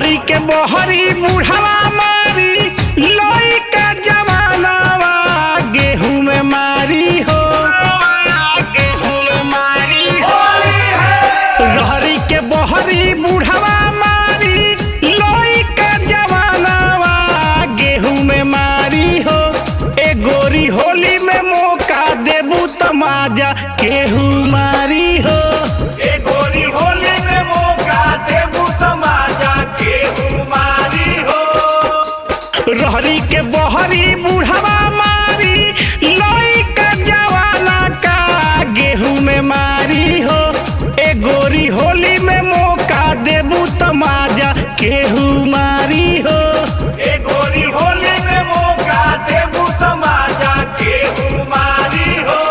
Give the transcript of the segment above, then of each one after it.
रहरी के बहरी बुढ़ावा मारी लइका जवानावा गेहूं में मारी हो, गेहूं में मारी हो। रहरी के बहरी बुढ़ावा मारी लइका जवानावा गेहूं में मारी हो। ए गोरी होली में मौका देबू तमाजा केहू मारी हो। ए गोरी होली में मौका देबू तमाजा केहू मारी हो। रहरी के बहरी बुढ़ावा मारी लइका जवाना का गेहूं में मारी हो। ए गोरी होली में मौका देबू तमाजा केहू मारी हो। ए गोरी होली में मौका देबू तमाजा केहू मारी हो।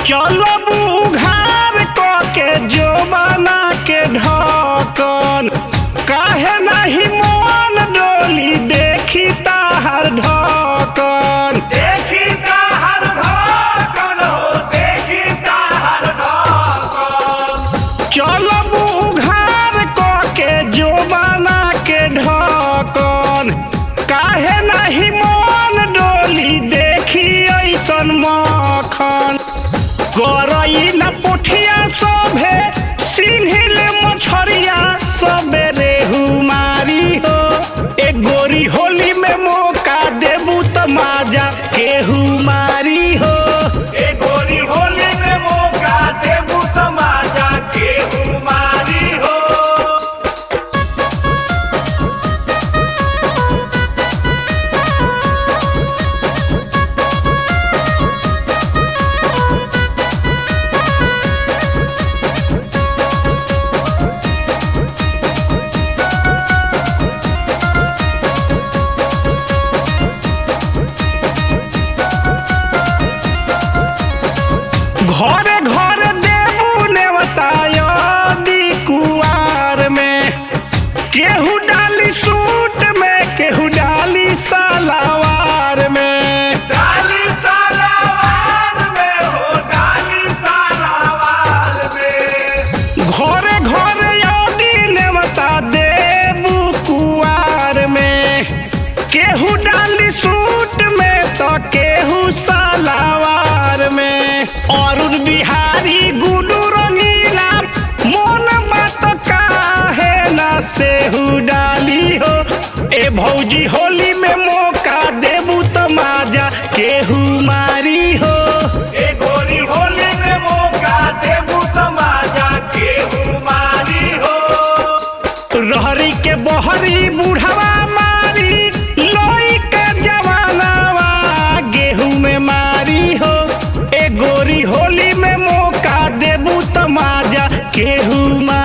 चलब उघार क के जो बना के ढकन काहे नहीं मन डोली देखी ताहर ढकन। देखी ताहर ढकन हो, देखी ताहर ढकन। चलब उघार क के जो बना के ढकन काहे नहीं मन डोली देखी ऐसन मखन। गरई न पुठिया सभे सिन्हिल मछरिया सबे रेहू मारी हो। ए गोरी होली में मौका देबू तमाजा केहू मारी हो। ए गोरी होली में मौका देबू तमाजा केहू मारी हो। घरे घरे देबू नेवता यदि कुआर में केहू डाली सूट में केहू डाली सलवार में। डाली सालावार में हो, डाली सालावार में। घरे घरे यदि नेवता देबू कुआर में केहू डाली सूट में तो केहू सलवार में। अरुण बिहारी गुडू रंगीला मोन बात काहे ना सेहू डाली हो। ए भौजी होली में मौका देबू तमाजा केहू मारी हो। ए गोरी होली में मौका देबू तमाजा केहू मारी हो। रहरी के बहरी बुढ़ावा मारी लइका जवानावा गेहूं में मारी हो। ए गोरी होली में मौका देबू तमाजा केहू मारी